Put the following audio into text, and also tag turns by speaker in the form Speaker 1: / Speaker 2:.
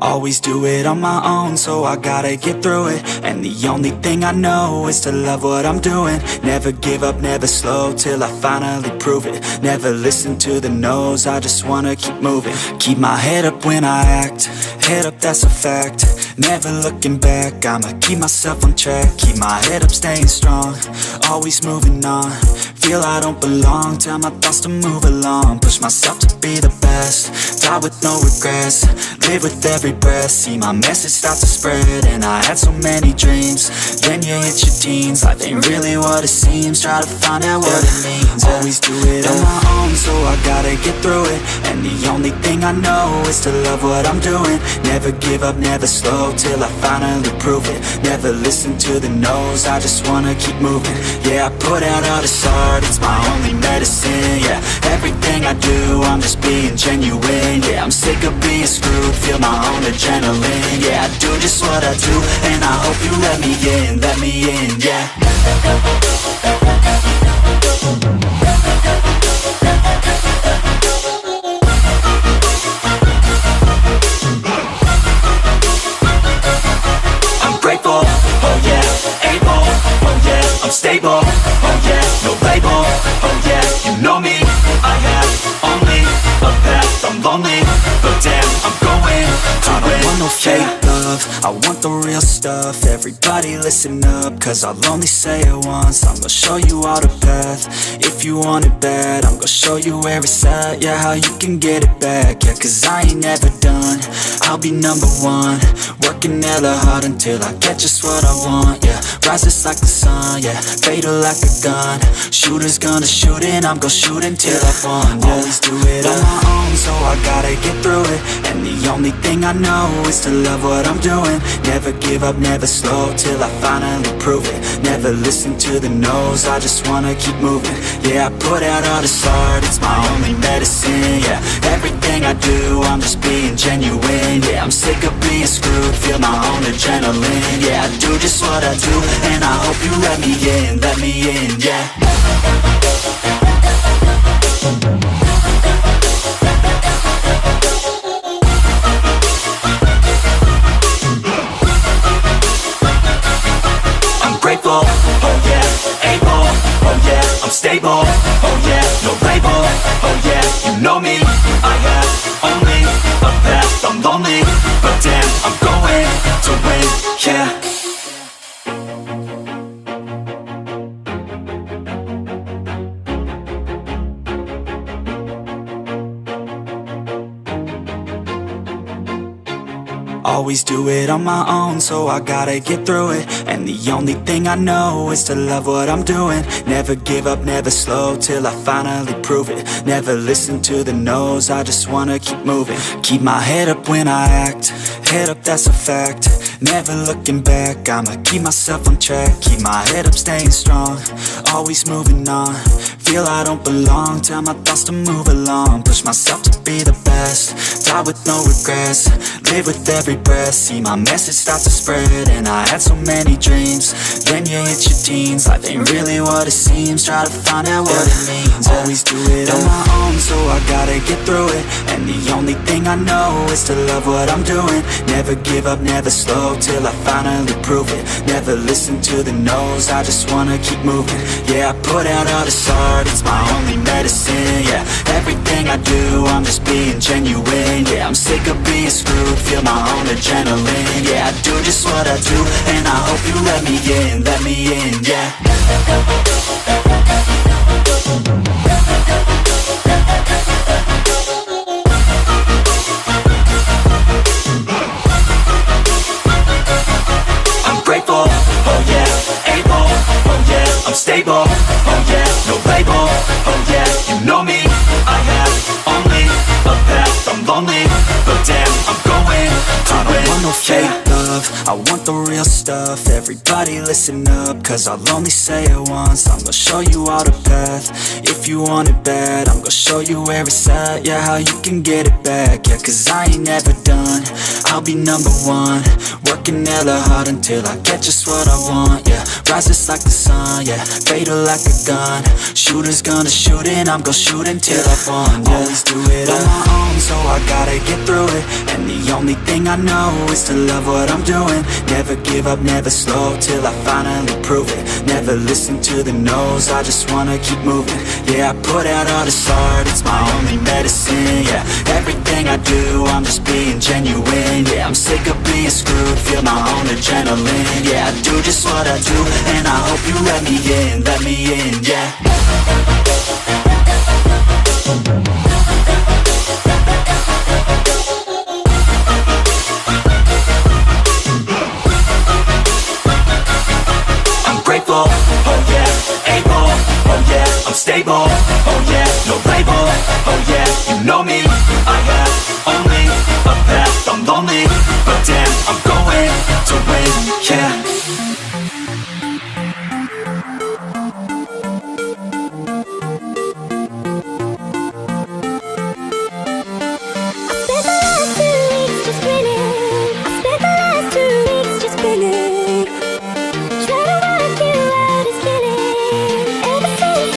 Speaker 1: Always do it on my own, so I gotta get through it. And the only thing I know is to love what I'm doing. Never give up, never slow, till I finally prove it. Never listen to the no's, I just wanna keep moving. Keep my head up when I act, head up, that's a fact. Never looking back, I'ma keep myself on track. Keep my head up, staying strong, always moving on. Feel I don't belong, tell my thoughts to move along. Push myself to be the best, die with no regrets. Live with every breath, see my message start to spread. And I had so many dreams, then you hit your teens. Life ain't really what it seems, try to find out what it means. Always do it on my own, so I gotta get through it. And the only thing I know is to love what I'm doing. Never give up, never slow, till I finally prove it. Never listen to the no's, I just wanna keep moving. Yeah, I put out all this art, it's my only medicine. Yeah, everything I do, I'm just being genuine. Yeah, I'm sick of being screwed, feel my own adrenaline. Yeah, I do just what I do, and I hope you let me in, yeah. I'm grateful, oh yeah, able, oh yeah, I'm stable, oh yeah, no label, oh yeah, you know me, I have only a path, I'm lonely, but damn, I'm going to win. I don't want no fake love, I want the real stuff. Everybody listen up, cause I'll only say it once. I'm gonna show you all the path, if you want it bad. I'm gonna show you where it's at, yeah, how you can get it back. Yeah, cause I ain't never done, I'll be number one. Working hella hard until I get just what I want, yeah. Rises like the sun, yeah, fatal like a gun. Shooter's gonna shoot and I'm gonna shoot until I won, yeah. Always do it on my own, so I gotta get through it. And the only thing I know is to love what I'm doing. Never give up, never slow, till I finally prove it. Never listen to the no's, I just wanna keep moving. Yeah, I put out all this art, it's my only medicine. Yeah, everything I do, I'm just being genuine. Yeah, I'm sick of being screwed, feel my own adrenaline. Yeah, I do just what I do, and I hope you let me in, yeah. Grateful, oh yeah, able, oh yeah, I'm stable, oh yeah, no label, oh yeah, you know me, I have only a path, I'm lonely, but damn, I'm going to win, yeah. Always do it on my own, so I gotta get through it. And the only thing I know is to love what I'm doing. Never give up, never slow, till I finally prove it. Never listen to the no's, I just wanna keep moving. Keep my head up when I act, head up, that's a fact. Never looking back, I'ma keep myself on track. Keep my head up, staying strong, always moving on. Feel I don't belong, tell my thoughts to move along. Push myself to be the best, die with no regrets. Live with every breath, see my message start to spread. And I had so many dreams, then you hit your teens. Life ain't really what it seems, try to find out what it means. Always do it on my own, so I gotta get through it. And the only thing I know is to love what I'm doing. Never give up, never slow, till I finally prove it. Never listen to the no's, I just wanna keep moving. Yeah, I put out all this art, it's my only medicine. Yeah, everything I do, I'm just being genuine. Yeah, I'm sick of being screwed, feel my own adrenaline. Yeah, I do just what I do, and I hope you let me in, yeah. I'm grateful, oh yeah, able, oh yeah, I'm stable, oh yeah, no label, oh yeah, you know me, I have only a path, I'm lonely, but damn, I'm going to win. I don't want no fake love, love, I want the real stuff. Everybody listen up, cause I'll only say it once. I'm gonna show you all the path. If you want it bad, I'm gonna show you where it's at. Yeah, how you can get it back. Yeah, cause I ain't never done, I'll be number one. Working hella hard until I get just what I want. Yeah, rises like the sun, yeah, fatal like a gun. Shooters gonna shoot and I'm gonna shoot until I've won. Yeah, always do it on my own, so I gotta get through it. And the only thing I know is to love what I'm doing. Never give up, never slow, till I finally prove it. Never listen to the no's, I just wanna keep moving. Yeah, I put out all this art, it's my only medicine. Yeah, everything I do, I'm just being genuine. Yeah, I'm sick of being screwed, feel my own adrenaline. Yeah, I do just what I do, and I hope you let me in, yeah. I'm grateful, oh yeah, able, oh yeah, I'm stable.